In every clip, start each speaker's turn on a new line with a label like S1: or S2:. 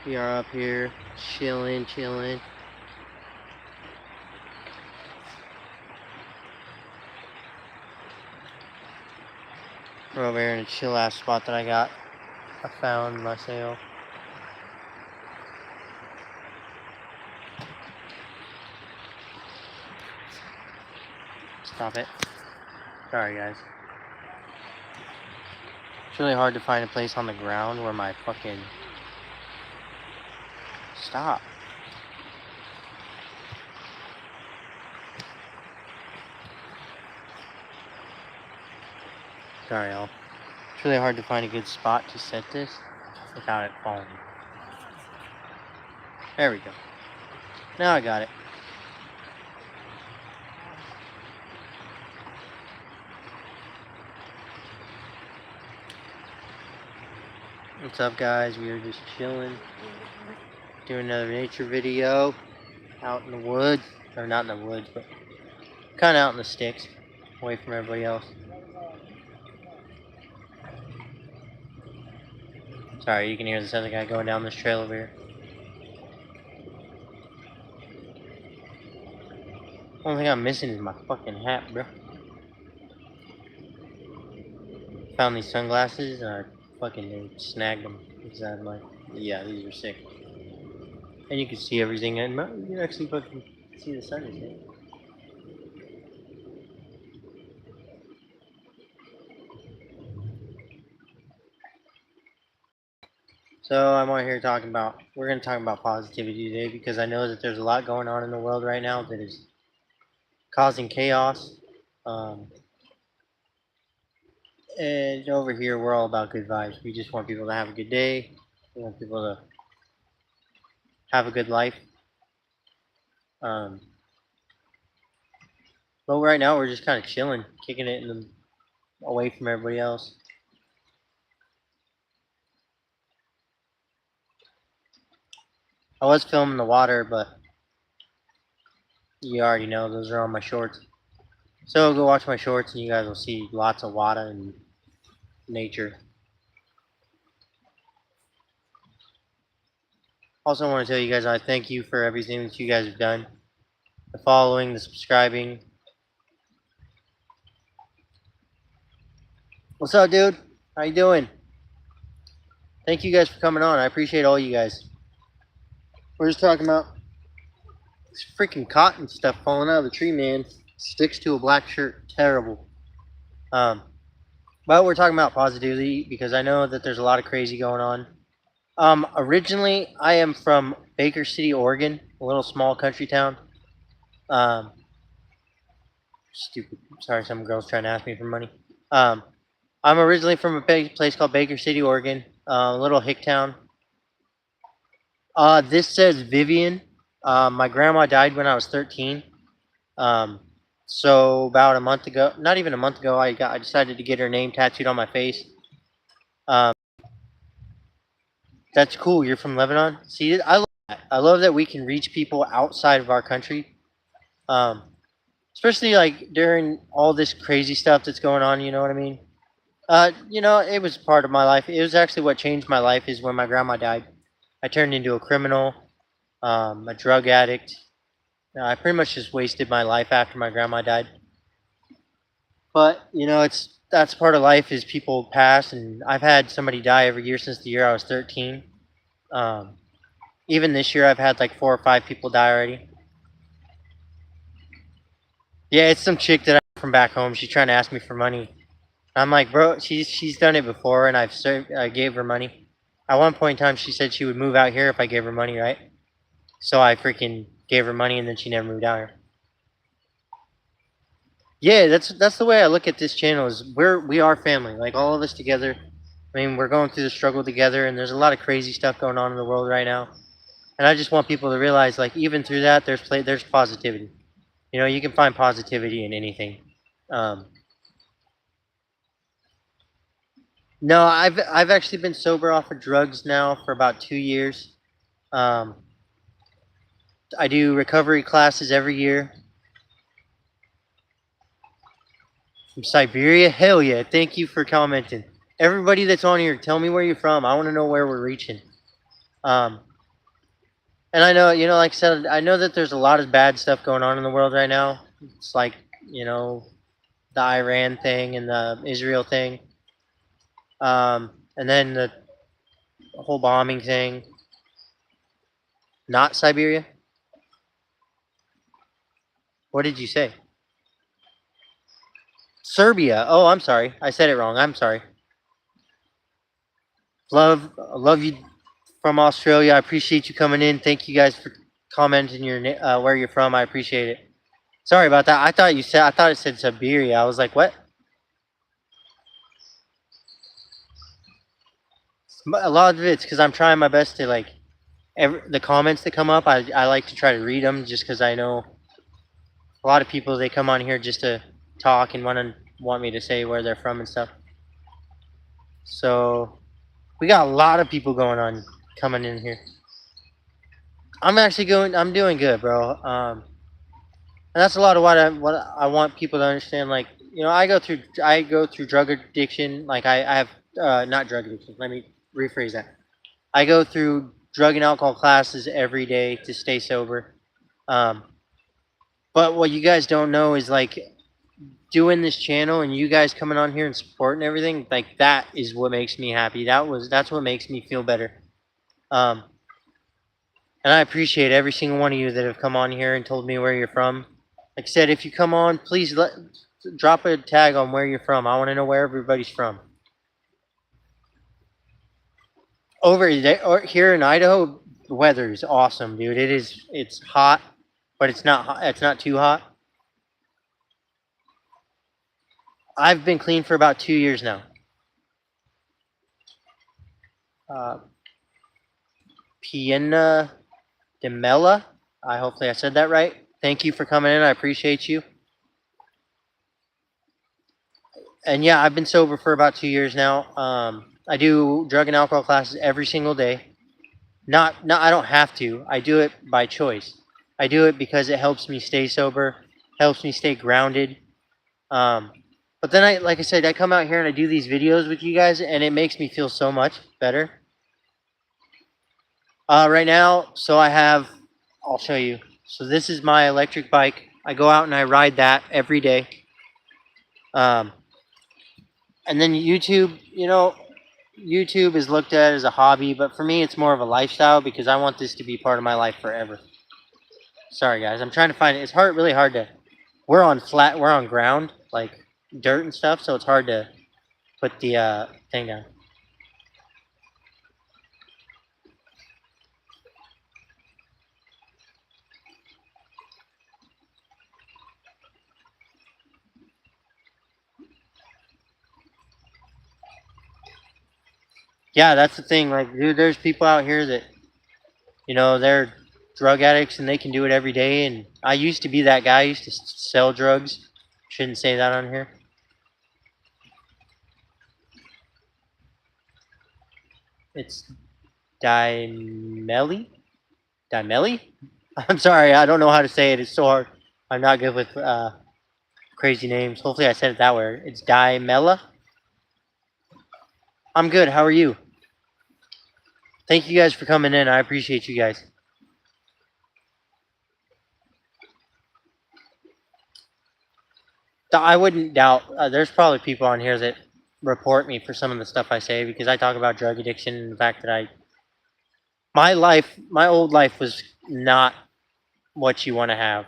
S1: We are up here chilling. We're over here in a chill ass spot that I found myself. Stop it. Sorry guys. It's really hard to find a place on the ground where my fucking... Stop. Sorry y'all. It's really hard to find a good spot to set this without it falling. There we go. Now I got it. What's up guys? We are just chilling. Doing another nature video. Out in the woods. Or not in the woods, but kinda out in the sticks. Away from everybody else. Sorry, you can hear this other guy going down this trail over here. Only thing I'm missing is my fucking hat, bro. Found these sunglasses and I fucking snagged them because I'm like, yeah, these are sick. And you can see everything, and you can actually fucking see the sun is hitting. So I'm out here talking about, we're going to talk about positivity today because I know that there's a lot going on in the world right now that is causing chaos. And over here, we're all about good vibes. We just want people to have a good day. We want people to have a good life. But right now, we're just kind of chilling, kicking it away from everybody else. I was filming the water, but you already know those are on my shorts. So go watch my shorts and you guys will see lots of water and nature. Also, I want to tell you guys I thank you for everything that you guys have done. The following, the subscribing. What's up, dude? How you doing? Thank you guys for coming on. I appreciate all you guys. We're just talking about this freaking cotton stuff falling out of the tree, man. Sticks to a black shirt. Terrible. But we're talking about positivity because I know that there's a lot of crazy going on. Originally, I am from Baker City, Oregon, a little small country town. Stupid. Sorry, some girl's trying to ask me for money. I'm originally from a place called Baker City, Oregon, a little hick town. This says Vivian. My grandma died when I was 13. So about a month ago, not even a month ago, I decided to get her name tattooed on my face. That's cool. You're from Lebanon. See, I love that. I love that we can reach people outside of our country. Especially like during all this crazy stuff that's going on. You know what I mean? It was part of my life. It was actually what changed my life is when my grandma died. I turned into a criminal, a drug addict. I pretty much just wasted my life after my grandma died. But that's part of life is people pass, and I've had somebody die every year since the year I was 13. Even this year, I've had like 4 or 5 people die already. Yeah, it's some chick that I from back home. She's trying to ask me for money. I'm like, bro, she's done it before, and I gave her money. At one point in time, she said she would move out here if I gave her money, right? So I freaking gave her money, and then she never moved out here. Yeah, that's the way I look at this channel. Is we are family, like all of us together. I mean, we're going through the struggle together, and there's a lot of crazy stuff going on in the world right now. And I just want people to realize, like, even through that, there's positivity. You can find positivity in anything. No, I've actually been sober off of drugs now for about 2 years. I do recovery classes every year. From Siberia? Hell yeah. Thank you for commenting. Everybody that's on here, tell me where you're from. I want to know where we're reaching. And I know, like I said, I know that there's a lot of bad stuff going on in the world right now. It's like, you know, the Iran thing and the Israel thing, and then the whole bombing thing. Not Siberia. What did you say? Serbia. Oh, I'm sorry. I said it wrong. I'm sorry. Love you from Australia. I appreciate you coming in. Thank you guys for commenting where you're from. I appreciate it. Sorry about that. I thought it said Siberia. I was like, what? A lot of it's because I'm trying my best to like the comments that come up. I like to try to read them just because I know a lot of people they come on here just to talk and want me to say where they're from and stuff. So we got a lot of people going on coming in here. I'm doing good, bro. And that's a lot of what I want people to understand. Like, I go through drug addiction. Like I have not drug addiction. Let me rephrase that. I go through drug and alcohol classes every day to stay sober. Um, but what you guys don't know is like doing this channel and you guys coming on here and supporting everything. Like that is what makes me happy. That's what makes me feel better. Um, and I appreciate every single one of you that have come on here and told me where you're from. Like I said, if you come on, please drop a tag on where you're from. I want to know where everybody's from. Over there, or here in Idaho, the weather is awesome, dude. It's hot, but it's not hot. It's not too hot. I've been clean for about 2 years now. Uh, Piena de Mela. Hopefully I said that right. Thank you for coming in. I appreciate you. And yeah, I've been sober for about 2 years now. I do drug and alcohol classes every single day. I don't have to. I do it by choice. I do it because it helps me stay sober, helps me stay grounded. Um, but then like I said, I come out here and I do these videos with you guys, and it makes me feel so much better. Right now, I'll show you. So this is my electric bike. I go out and I ride that every day. And then YouTube, YouTube is looked at as a hobby, but for me, it's more of a lifestyle because I want this to be part of my life forever. Sorry, guys. I'm trying to find it. It's really hard to. We're on ground, like dirt and stuff, so it's hard to put the thing down. Yeah, that's the thing. Like, dude, there's people out here that, they're drug addicts and they can do it every day. And I used to be that guy. I used to sell drugs. Shouldn't say that on here. It's Dimeli? Dimeli? I'm sorry, I don't know how to say it. It's so hard. I'm not good with crazy names. Hopefully I said it that way. It's Dimela. I'm good. How are you? Thank you guys for coming in. I appreciate you guys. I wouldn't doubt. There's probably people on here that report me for some of the stuff I say because I talk about drug addiction and the fact that my old life was not what you want to have.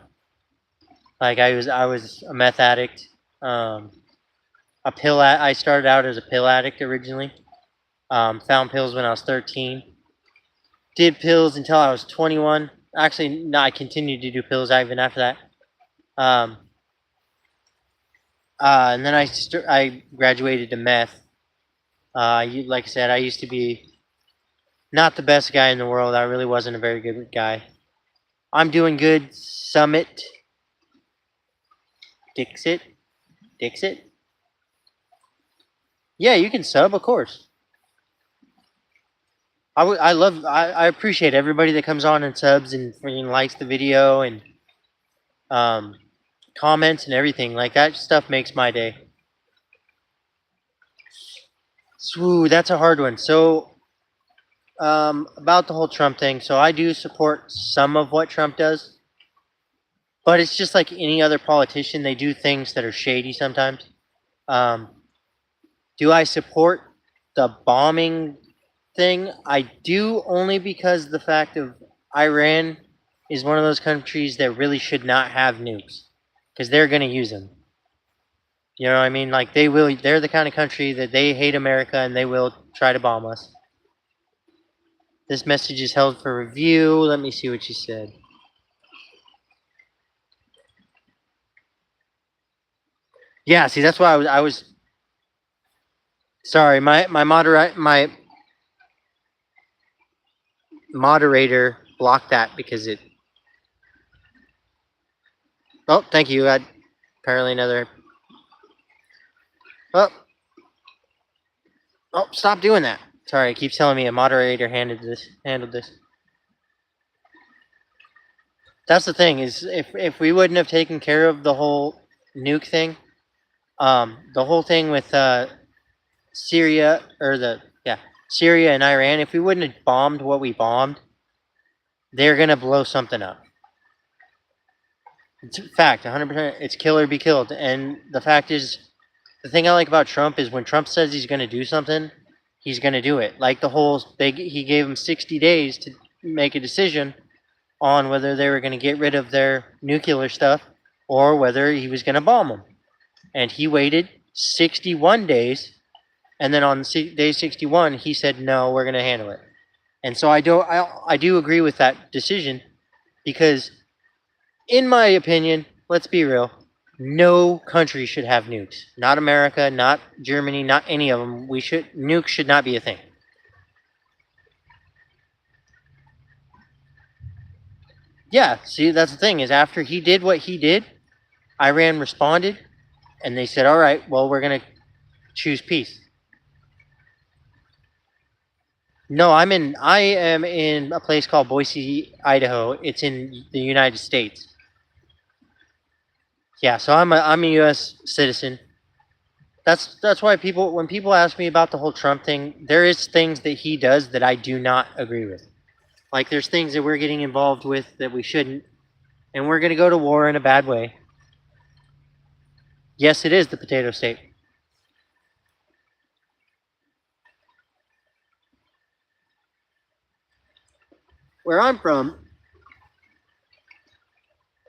S1: Like I was a meth addict. I started out as a pill addict originally. Found pills when I was 13. Did pills until I was 21. Actually, no, I continued to do pills even after that. Um, and then I graduated to meth. Like I said, I used to be not the best guy in the world. I really wasn't a very good guy. I'm doing good. Summit. Dixit. Yeah, you can sub, of course. I appreciate everybody that comes on and subs and freaking likes the video and comments and everything. Like that stuff makes my day. Swoo, that's a hard one. So About the whole Trump thing. So I do support some of what Trump does, but it's just like any other politician. They do things that are shady sometimes. Um, do I support the bombing thing? I do, only because the fact of Iran is one of those countries that really should not have nukes because they're going to use them. You know what I mean? Like they will. They're the kind of country that they hate America and they will try to bomb us. This message is held for review. Let me see what she said. Yeah, see, that's why I was sorry. My moderator blocked that because it. Oh, thank you. I apparently another. Oh, oh, stop doing that. Sorry, it keeps telling me a moderator handled this. That's the thing is if we wouldn't have taken care of the whole nuke thing, the whole thing with Syria or the yeah Syria and Iran, if we wouldn't have bombed what we bombed, they're gonna blow something up. It's a fact, 100%. It's kill or be killed. And the fact is, the thing I like about Trump is when Trump says he's going to do something, he's going to do it. Like the whole, he gave him 60 days to make a decision on whether they were going to get rid of their nuclear stuff or whether he was going to bomb them. And he waited 61 days. And then on day 61, he said, no, we're going to handle it. And so I do agree with that decision because in my opinion, let's be real, no country should have nukes. Not America, not Germany, not any of them. Nukes should not be a thing. Yeah, see, that's the thing is after he did what he did, Iran responded, and they said, "All right, well, we're gonna choose peace." No, I am in a place called Boise, Idaho. It's in the United States. Yeah, so I'm a U.S. citizen. That's why people when people ask me about the whole Trump thing, there is things that he does that I do not agree with. Like there's things that we're getting involved with that we shouldn't, and we're going to go to war in a bad way. Yes, it is the potato state. Where I'm from,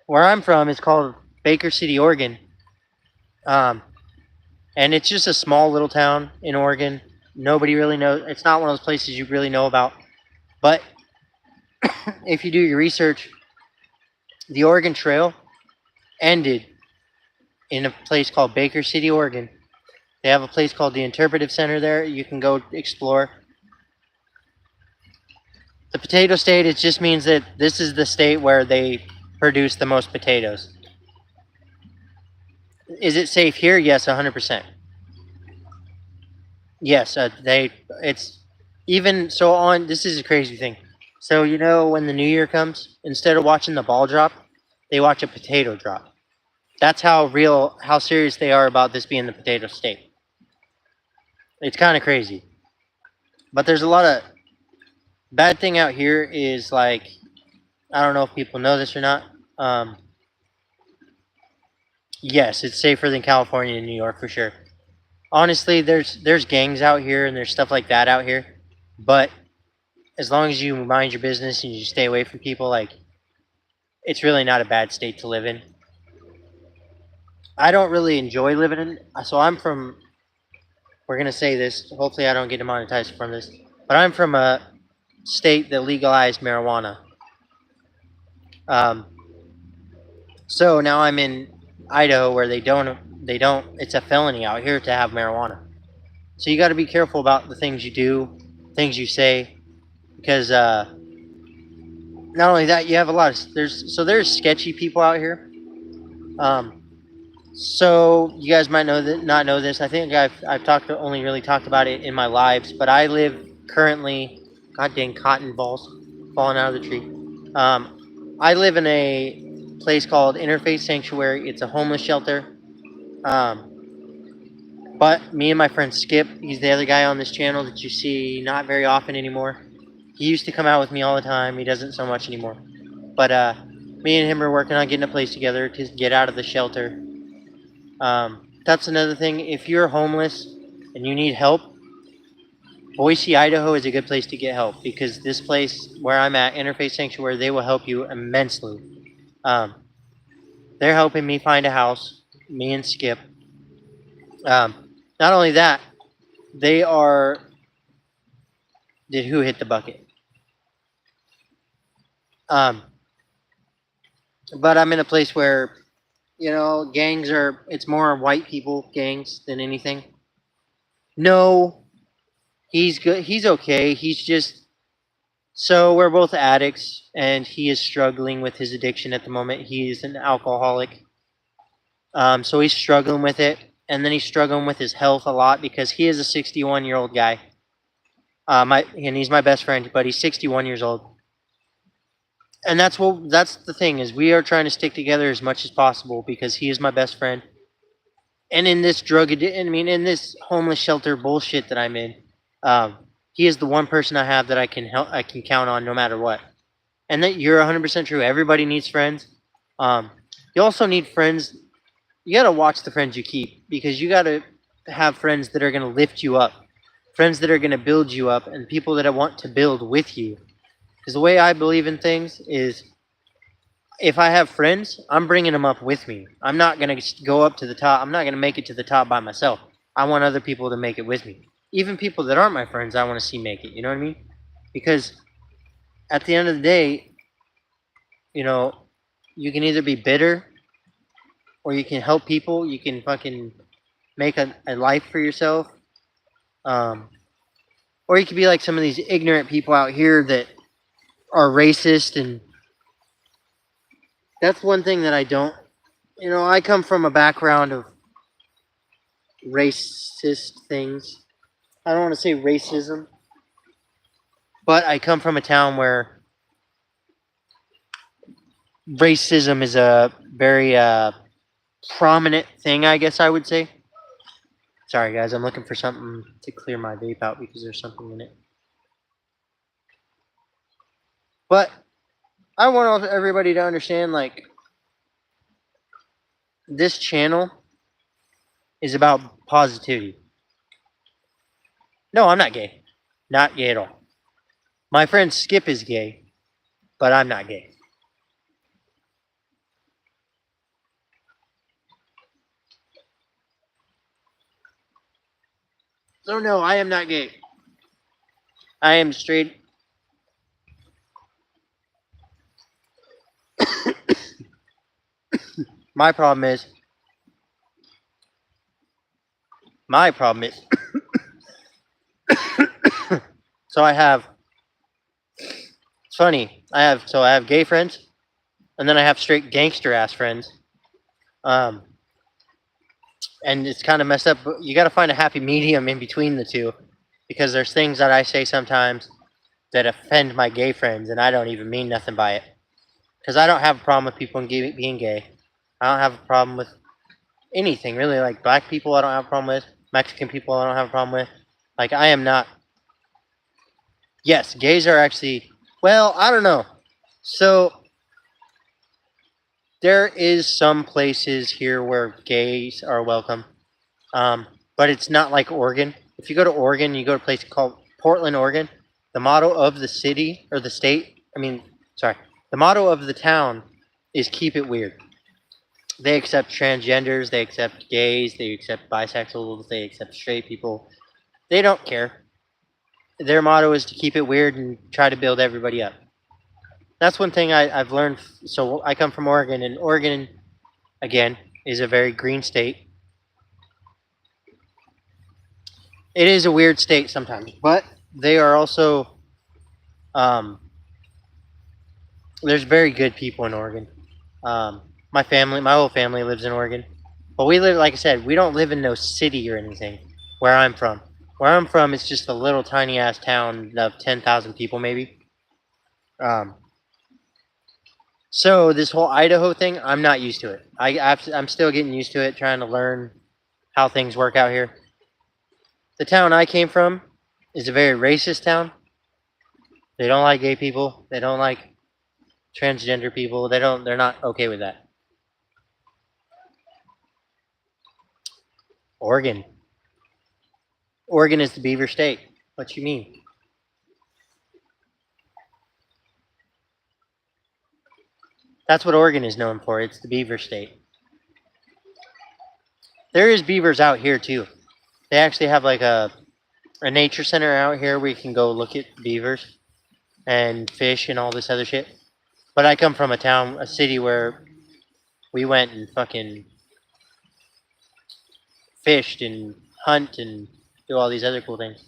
S1: where I'm from is called Baker City, Oregon. Um, and it's just a small little town in Oregon. Nobody really knows. It's not one of those places you really know about. But if you do your research, the Oregon Trail ended in a place called Baker City, Oregon. They have a place called the Interpretive Center there. You can go explore. The potato state, it just means that this is the state where they produce the most potatoes. Is it safe here? Yes, 100%. Yes, it's even so on. This is a crazy thing. So you know when the new year comes, instead of watching the ball drop, they watch a potato drop. That's how serious they are about this being the potato state. It's kind of crazy. But there's a lot of bad thing out here is like I don't know if people know this or not. Um, yes, it's safer than California and New York for sure. Honestly, there's gangs out here and there's stuff like that out here, but as long as you mind your business and you stay away from people, like it's really not a bad state to live in. I don't really enjoy living in. So I'm from. We're gonna say this. Hopefully, I don't get demonetized from this. But I'm from a state that legalized marijuana. Um, so now I'm in Idaho where they don't. They don't. It's a felony out here to have marijuana. So you got to be careful about the things you do, things you say, because not only that, you have a lot of there's sketchy people out here. Um, so you guys might know that not know this. I think I've only really talked about it in my lives, but I live currently. God dang cotton balls falling out of the tree. I live in a place called Interfaith Sanctuary. It's a homeless shelter. Um, but me and my friend Skip, he's the other guy on this channel that you see not very often anymore. He used to come out with me all the time. He doesn't so much anymore. But me and him are working on getting a place together to get out of the shelter. That's another thing. If you're homeless and you need help, Boise, Idaho is a good place to get help because this place where I'm at, Interfaith Sanctuary, they will help you immensely. Um, they're helping me find a house, me and Skip. Not only that, they are. Did who hit the bucket? Um, but I'm in a place where, gangs are. It's more white people gangs than anything. No, he's good. He's okay. He's just. So we're both addicts, and he is struggling with his addiction at the moment. He's an alcoholic. So he's struggling with it, and then he's struggling with his health a lot because he is a 61-year-old guy. And he's my best friend, but he's 61 years old. And that's the thing is we are trying to stick together as much as possible because he is my best friend. And in this in this homeless shelter bullshit that I'm in, he is the one person I have that I can count on no matter what. And that you're 100% true. Everybody needs friends. You also need friends. You got to watch the friends you keep because you got to have friends that are going to lift you up, friends that are going to build you up, and people that want to build with you. Because the way I believe in things is if I have friends, I'm bringing them up with me. I'm not going to go up to the top. I'm not going to make it to the top by myself. I want other people to make it with me. Even people that aren't my friends, I want to see make it. You know what I mean? Because at the end of the day, you can either be bitter or you can help people. You can fucking make a life for yourself. Or you could be like some of these ignorant people out here that are racist, and that's one thing that I don't. I come from a background of racist things. I don't want to say racism, but I come from a town where racism is a very prominent thing, I guess I would say. Sorry, guys, I'm looking for something to clear my vape out because there's something in it. But I want everybody to understand, like, this channel is about positivity. No, I'm not gay. Not gay at all. My friend Skip is gay, but I'm not gay. So no, I am not gay. I am straight. My problem is. So I have. It's funny. I have gay friends, and then I have straight gangster ass friends. Um, and it's kind of messed up. But you got to find a happy medium in between the two, because there's things that I say sometimes that offend my gay friends, and I don't even mean nothing by it. Because I don't have a problem with people being gay. I don't have a problem with anything really. Like black people, I don't have a problem with. Mexican people, I don't have a problem with. Like I am not. Yes, gays are actually. Well, I don't know. So there is some places here where gays are welcome, but it's not like Oregon. If you go to Oregon, you go to a place called Portland, Oregon. The motto of the city or the state. The motto of the town is "Keep it weird." They accept transgenders, they accept gays, they accept bisexuals, they accept straight people. They don't care. Their motto is to keep it weird and try to build everybody up. That's one thing I've learned. So I come from Oregon, and Oregon, again, is a very green state. It is a weird state sometimes, but they are also. There's very good people in Oregon. My whole family lives in Oregon, but we live, like I said, we don't live in no city or anything. Where I'm from, it's just a little tiny ass town of 10,000 people, maybe. Um, So this whole Idaho thing, I'm not used to it. I'm still getting used to it, trying to learn how things work out here. The town I came from is a very racist town. They don't like gay people. They don't like transgender people. They're not okay with that. Oregon. Oregon is the beaver state. What you mean? That's what Oregon is known for. It's the beaver state. There is beavers out here too. They actually have like a nature center out here where you can go look at beavers and fish and all this other shit. But I come from a city where we went and fucking fished and hunt and do all these other cool things.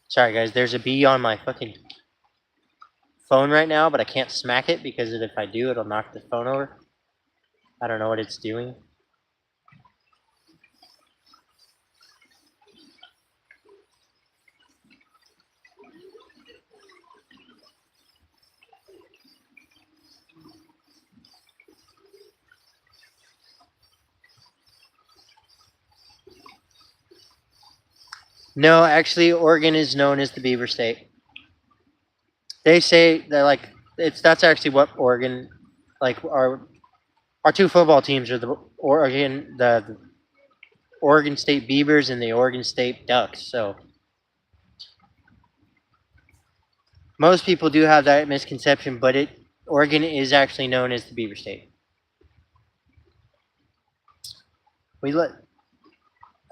S1: Sorry guys, there's a bee on my fucking phone right now, but I can't smack it because if I do, it'll knock the phone over. I don't know what it's doing. No, actually, Oregon is known as the beaver state. They say that like that's actually what Oregon, like our two football teams are the Oregon State Beavers and the Oregon State Ducks. So most people do have that misconception, but Oregon is actually known as the Beaver State. We let.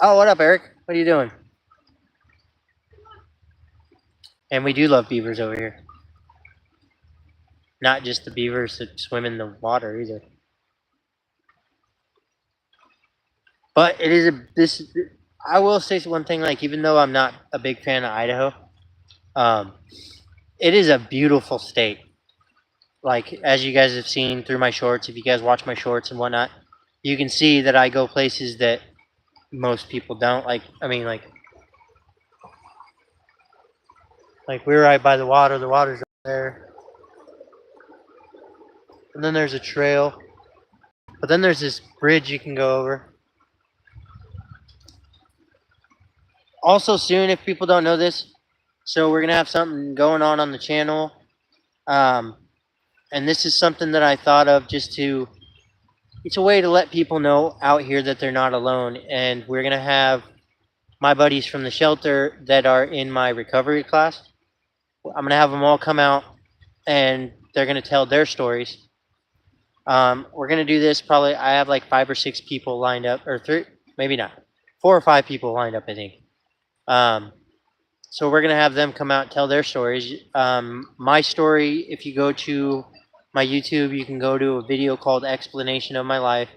S1: Oh, what up, Eric? What are you doing? And we do love beavers over here. Not just the beavers that swim in the water either. But it is this. I will say one thing. Like, even though I'm not a big fan of Idaho, um, it is a beautiful state. Like, as you guys have seen through my shorts, if you guys watch my shorts and whatnot, you can see that I go places that most people don't. Like, I mean, like we're right by the water. The water's right there, and then there's a trail. But then there's this bridge you can go over. Also, soon, if people don't know this, so we're gonna have something going on the channel, um, and this is something that I thought of just to. It's a way to let people know out here that they're not alone, and we're gonna have my buddies from the shelter that are in my recovery class. I'm gonna have them all come out, and they're gonna tell their stories. We're gonna do this probably. I have like 5 or 6 people lined up, or three, maybe not, 4 or 5 people lined up, I think. So we're gonna have them come out and tell their stories. My story, if you go to my YouTube, you can go to a video called "Explanation of My Life."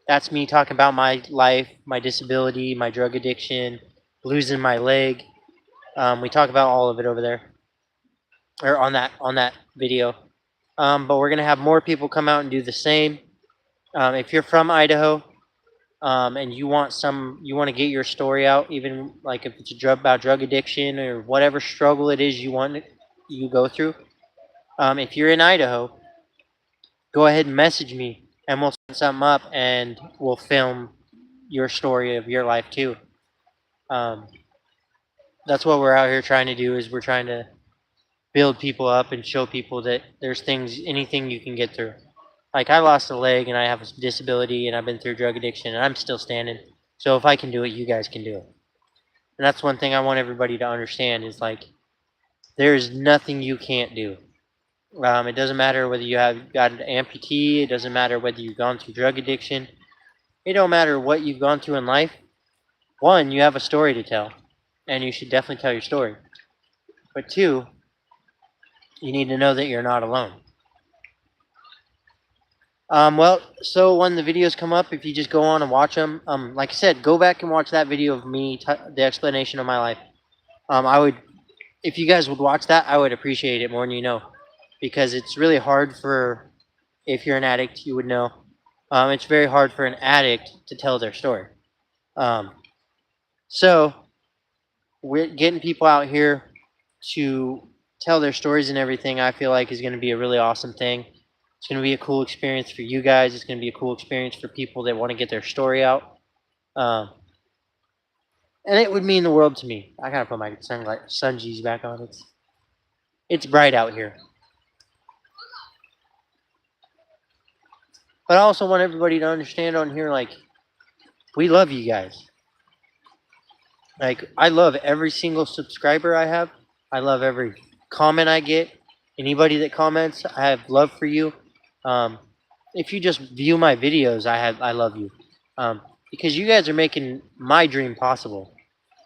S1: That's me talking about my life, my disability, my drug addiction, losing my leg. We talk about all of it over there, or on that video. But we're gonna have more people come out and do the same. If you're from Idaho, and you want to get your story out, even like if it's about drug addiction or whatever struggle it is you go through. If you're in Idaho, go ahead and message me, and we'll set something up, and we'll film your story of your life too. Um, that's what we're out here trying to do. Is we're trying to build people up and show people that there's anything you can get through. Like, I lost a leg and I have a disability and I've been through drug addiction and I'm still standing. So if I can do it, you guys can do it. And that's one thing I want everybody to understand is like, there's nothing you can't do. It doesn't matter whether you have got an amputee. It doesn't matter whether you've gone through drug addiction. It don't matter what you've gone through in life. One, you have a story to tell, and you should definitely tell your story. But two, you need to know that you're not alone. Well, so when the videos come up, if you just go on and watch them, like I said, go back and watch that video of me, the explanation of my life. I would, if you guys would watch that, I would appreciate it more than you know, because it's really hard if you're an addict, you would know. It's very hard for an addict to tell their story. So we're getting people out here to tell their stories and everything. I feel like is going to be a really awesome thing. It's going to be a cool experience for you guys. It's going to be a cool experience for people that want to get their story out. And it would mean the world to me. I gotta put my sunglasses back on. It's bright out here. But I also want everybody to understand on here, like, we love you guys. Like, I love every single subscriber I have. I love every comment I get. Anybody that comments, I have love for you. Um, if you just view my videos, I love you. Because you guys are making my dream possible.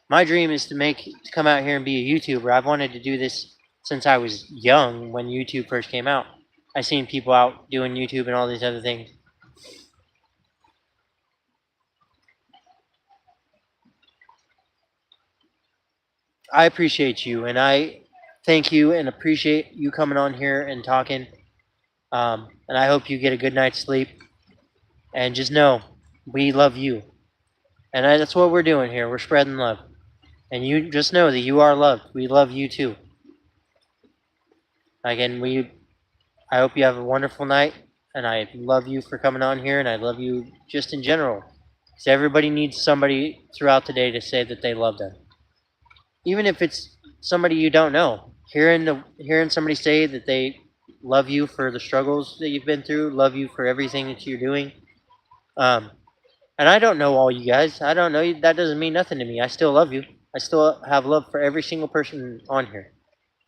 S1: My dream is to come out here and be a YouTuber. I've wanted to do this since I was young when YouTube first came out. I seen people out doing YouTube and all these other things. I appreciate you, and I thank you and appreciate you coming on here and talking. And I hope you get a good night's sleep. And just know, we love you, and that's what we're doing here. We're spreading love, and you just know that you are loved. We love you too. Again, I hope you have a wonderful night, and I love you for coming on here, and I love you just in general. Because everybody needs somebody throughout the day to say that they love them, even if it's somebody you don't know. Hearing somebody say that they love you for the struggles that you've been through, love you for everything that you're doing. Um, and I don't know all you guys. I don't know you. That doesn't mean nothing to me. I still love you. I still have love for every single person on here.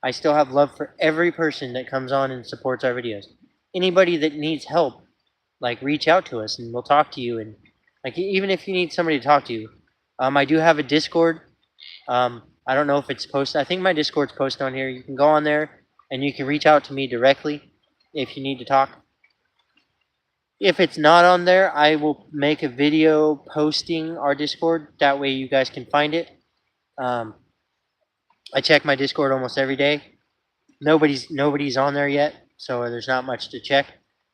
S1: I still have love for every person that comes on and supports our videos. Anybody that needs help, like, reach out to us and we'll talk to you. And like, even if you need somebody to talk to, I do have a Discord. I don't know if it's posted. I think my Discord's posted on here. You can go on there and you can reach out to me directly if you need to talk. If it's not on there, I will make a video posting our Discord. That way you guys can find it. Um, I check my Discord almost every day. Nobody's on there yet, so there's not much to check.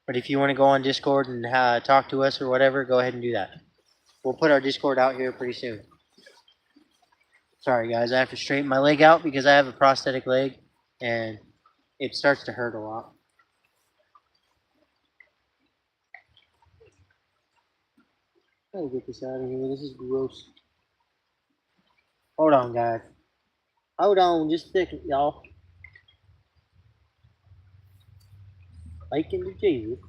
S1: But if you want to go on Discord and talk to us or whatever, go ahead and do that. We'll put our Discord out here pretty soon. Sorry guys, I have to straighten my leg out because I have a prosthetic leg and it starts to hurt a lot. Gotta get this out of here. This is gross. Hold on, guys. Hold on, just a second, y'all. Bacon to Jesus.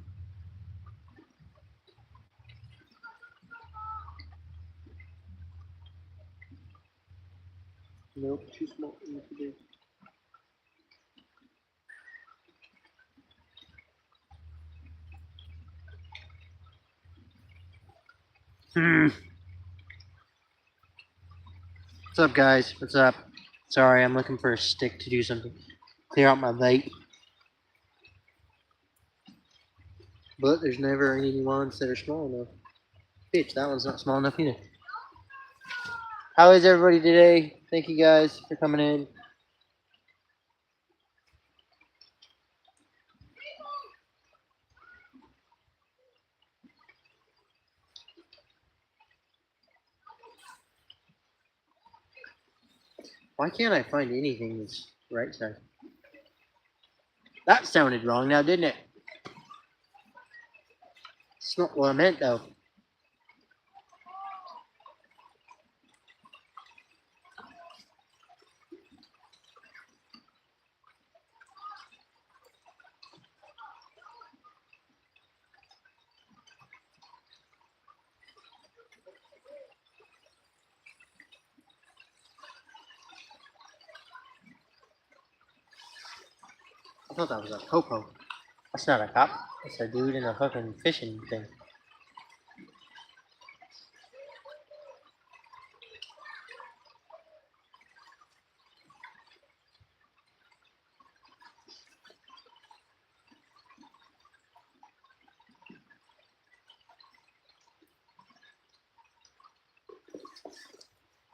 S1: Nope, too small for me to do. What's up, guys? What's up? Sorry, I'm looking for a stick to do something. Clear out my vape. But there's never any ones that are small enough. Bitch, that one's not small enough either. How is everybody today? Thank you guys for coming in. Why can't I find anything that's right side? That sounded wrong now, didn't it? It's not what I meant, though. I thought that was a popo. That's not a cop. That's a dude in a fucking fishing thing.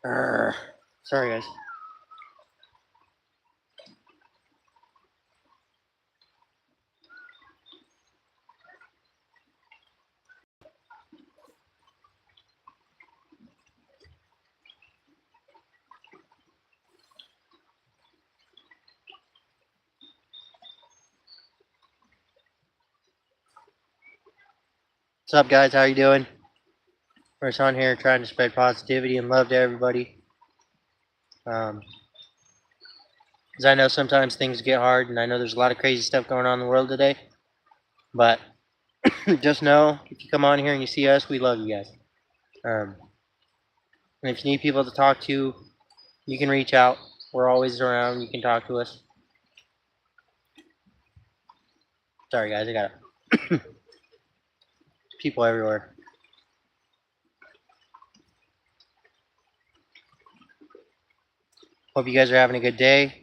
S1: Urgh. Sorry, guys. What's up, guys? How you doing? We're just on here trying to spread positivity and love to everybody. Um, Because I know sometimes things get hard, and I know there's a lot of crazy stuff going on in the world today. But just know, if you come on here and you see us, we love you guys. Um, and if you need people to talk to, you can reach out. We're always around. You can talk to us. Sorry, guys. I got people everywhere. Hope you guys are having a good day.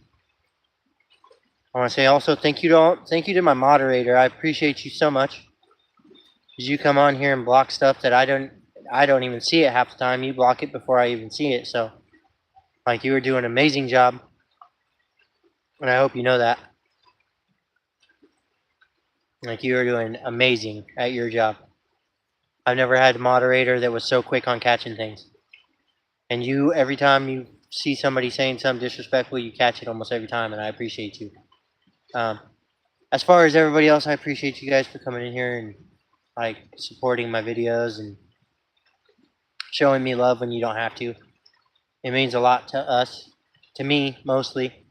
S1: I want to say also thank you to my moderator. I appreciate you so much. Because you come on here and block stuff that I don't even see it half the time. You block it before I even see it. So like, you were doing an amazing job, and I hope you know that. Like, you are doing amazing at your job. I've never had a moderator that was so quick on catching things. And you, every time you see somebody saying something disrespectful, you catch it almost every time, and I appreciate you. As far as everybody else, I appreciate you guys for coming in here and like supporting my videos and showing me love when you don't have to. It means a lot to us, to me mostly,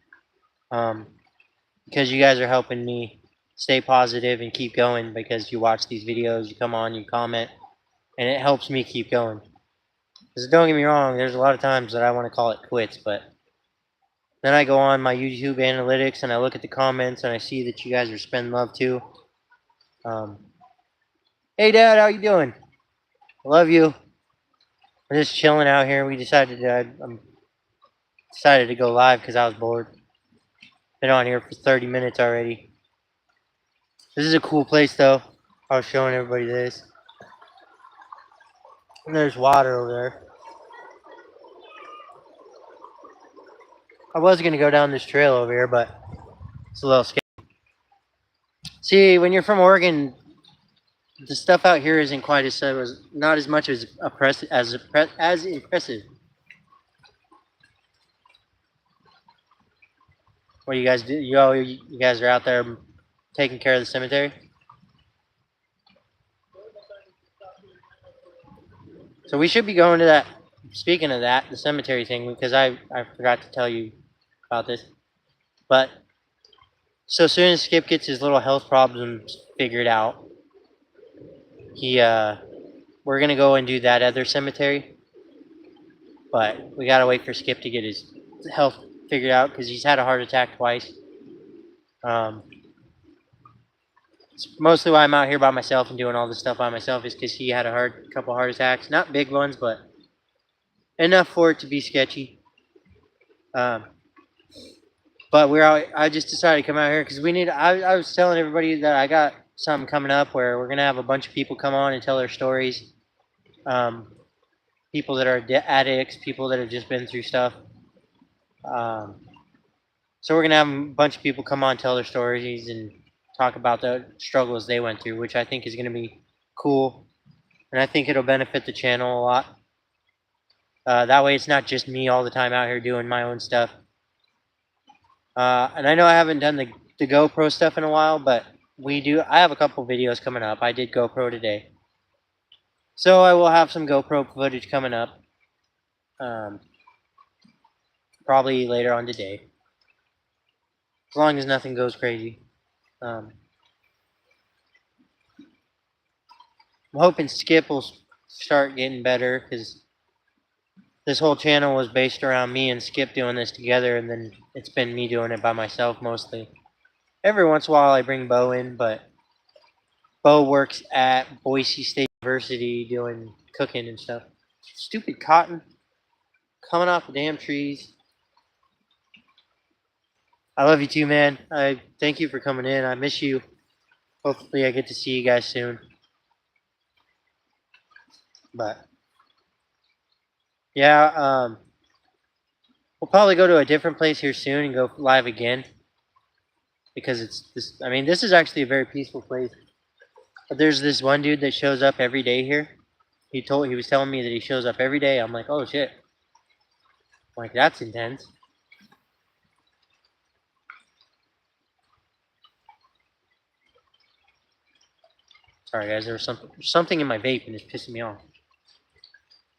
S1: because you guys are helping me stay positive and keep going, because you watch these videos, you come on, you comment, and it helps me keep going. Because don't get me wrong, there's a lot of times that I want to call it quits, but then I go on my YouTube analytics and I look at the comments and I see that you guys are spending love too. Hey Dad, how you doing? I love you. We're just chilling out here. We decided to go live because I was bored. Been on here for 30 minutes already. This is a cool place though. I was showing everybody this. And there's water over there. I was gonna go down this trail over here, but it's a little scary. See, when you're from Oregon, the stuff out here isn't quite not as much as impressive. What do you guys do? You guys are out there taking care of the cemetery. So we should be going to that. Speaking of that, the cemetery thing, because I forgot to tell you about this. But so soon as Skip gets his little health problems figured out, we're gonna go and do that other cemetery. But we gotta wait for Skip to get his health figured out because he's had a heart attack twice. It's mostly why I'm out here by myself and doing all this stuff by myself is because he had a couple heart attacks, not big ones, but enough for it to be sketchy. But I just decided to come out here because we need. I was telling everybody that I got something coming up where we're gonna have a bunch of people come on and tell their stories. People that are addicts, people that have just been through stuff. So we're gonna have a bunch of people come on, tell their stories, and talk about the struggles they went through, which I think is gonna be cool, and I think it'll benefit the channel a lot. That way, it's not just me all the time out here doing my own stuff. And I know I haven't done the GoPro stuff in a while, but I have a couple videos coming up. I did GoPro today. So I will have some GoPro footage coming up. Probably later on today. As long as nothing goes crazy. I'm hoping Skip will start getting better, because this whole channel was based around me and Skip doing this together, and then it's been me doing it by myself mostly. Every once in a while I bring Bo in, but Bo works at Boise State University doing cooking and stuff. Stupid cotton coming off the damn trees. I love you too, man. I thank you for coming in. I miss you. Hopefully I get to see you guys soon. But yeah, we'll probably go to a different place here soon and go live again, because this is actually a very peaceful place. But there's this one dude that shows up every day here. He was telling me that he shows up every day. I'm like, oh shit. I'm like, that's intense. Sorry guys, there's something in my vape and it's pissing me off.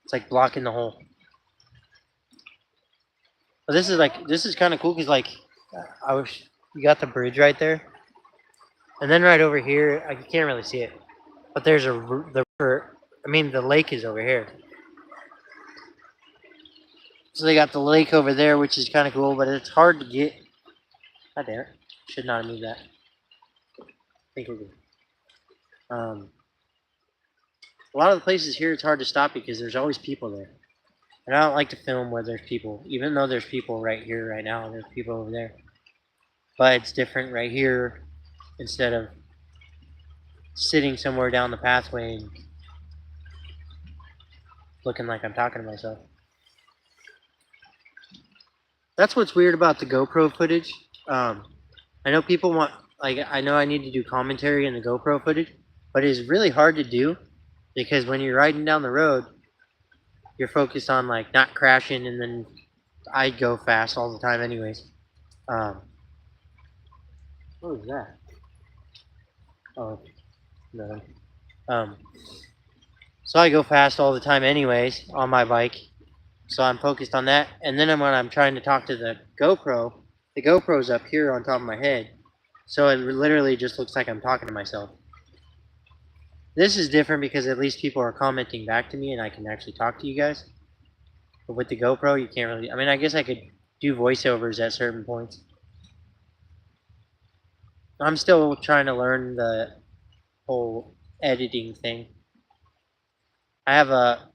S1: It's like blocking the hole. But this is kind of cool because like I wish you got the bridge right there, and then right over here, you can't really see it, but there's the river. I mean, the lake is over here. So they got the lake over there, which is kind of cool, but it's hard to get. God damn it! Should not have moved that. I think we're good. A lot of the places here, it's hard to stop because there's always people there. And I don't like to film where there's people, even though there's people right here, right now. There's people over there. But it's different right here instead of sitting somewhere down the pathway and looking like I'm talking to myself. That's what's weird about the GoPro footage. I know people want, like, I know I need to do commentary in the GoPro footage, but it's really hard to do because when you're riding down the road, you're focused on, like, not crashing, and then I go fast all the time anyways. What was that? Oh, no. So I go fast all the time anyways on my bike. So I'm focused on that. And then when I'm trying to talk to the GoPro's up here on top of my head. So it literally just looks like I'm talking to myself. This is different because at least people are commenting back to me and I can actually talk to you guys. But with the GoPro, you can't really. I mean, I guess I could do voiceovers at certain points. I'm still trying to learn the whole editing thing. I have a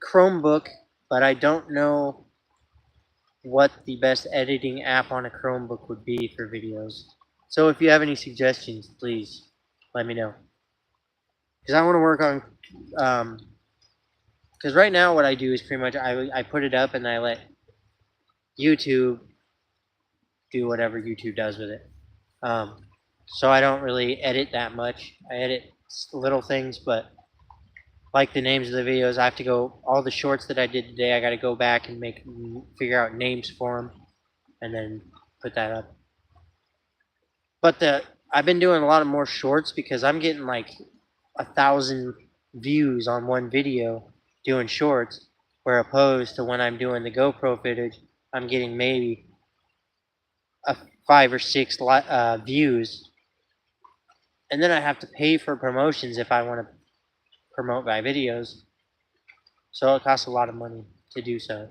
S1: Chromebook, but I don't know what the best editing app on a Chromebook would be for videos. So if you have any suggestions, please let me know. Because I want to work on, because right now what I do is pretty much I put it up and I let YouTube do whatever YouTube does with it. So I don't really edit that much. I edit little things, but like the names of the videos, I have to go, all the shorts that I did today, I got to go back and figure out names for them and then put that up. But I've been doing a lot of more shorts because I'm getting like 1,000 views on one video doing shorts, where opposed to when I'm doing the GoPro footage, I'm getting maybe 5 or 6 views, and then I have to pay for promotions if I want to promote my videos. So it costs a lot of money to do so.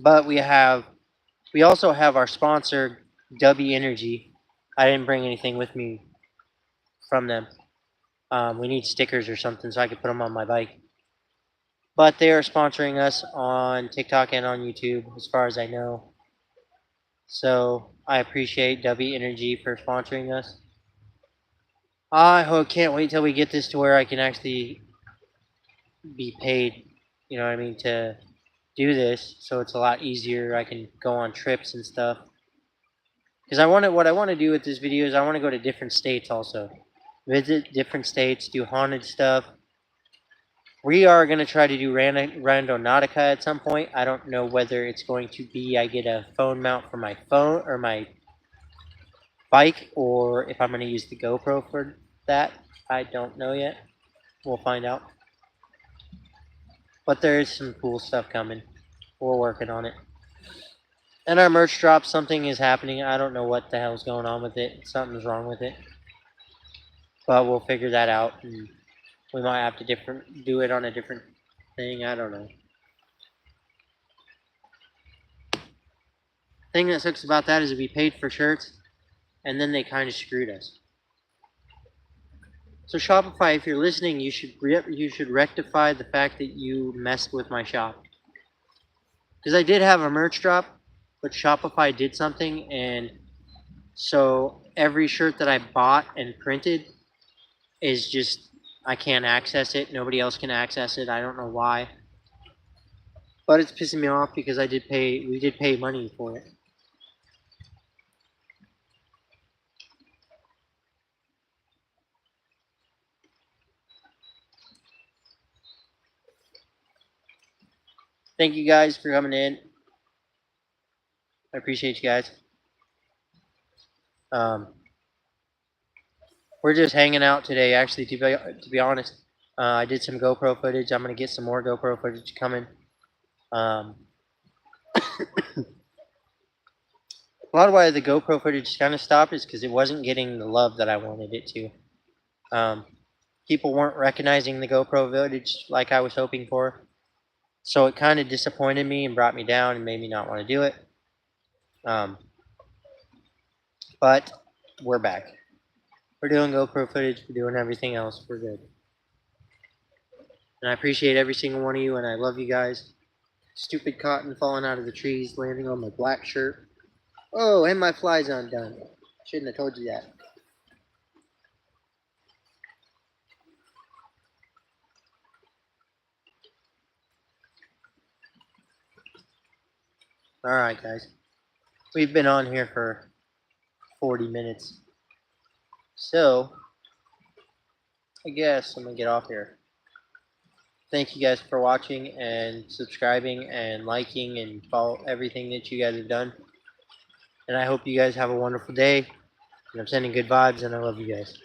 S1: But we also have our sponsor, W Energy. I didn't bring anything with me from them. We need stickers or something so I could put them on my bike. But they are sponsoring us on TikTok and on YouTube, as far as I know. So I appreciate W Energy for sponsoring us. I can't wait till we get this to where I can actually be paid, you know what I mean, to do this. So it's a lot easier. I can go on trips and stuff. Because what I want to do with this video is I want to go to different states also. Visit different states, do haunted stuff. We are going to try to do Randonautica at some point. I don't know whether it's going to be I get a phone mount for my phone or my bike, or if I'm going to use the GoPro for that. I don't know yet. We'll find out. But there is some cool stuff coming. We're working on it. And our merch drop, something is happening. I don't know what the hell's going on with it. Something's wrong with it. But we'll figure that out. And we might have to do it on a different thing. I don't know. Thing that sucks about that is we paid for shirts, and then they kind of screwed us. So Shopify, if you're listening, you should rectify the fact that you messed with my shop. Because I did have a merch drop, but Shopify did something, and so every shirt that I bought and printed is just, I can't access it. Nobody else can access it. I don't know why. But it's pissing me off because we did pay money for it. Thank you guys for coming in. I appreciate you guys. We're just hanging out today, actually, to be honest. I did some GoPro footage. I'm going to get some more GoPro footage coming. A lot of why the GoPro footage kind of stopped is because it wasn't getting the love that I wanted it to. People weren't recognizing the GoPro footage like I was hoping for. So it kind of disappointed me and brought me down and made me not want to do it. But we're back. We're doing GoPro footage. We're doing everything else. We're good. And I appreciate every single one of you, and I love you guys. Stupid cotton falling out of the trees, landing on my black shirt. Oh, and my fly's undone. Shouldn't have told you that. Alright, guys. We've been on here for 40 minutes. So, I guess I'm going to get off here. Thank you guys for watching and subscribing and liking and follow everything that you guys have done. And I hope you guys have a wonderful day. And I'm sending good vibes, and I love you guys.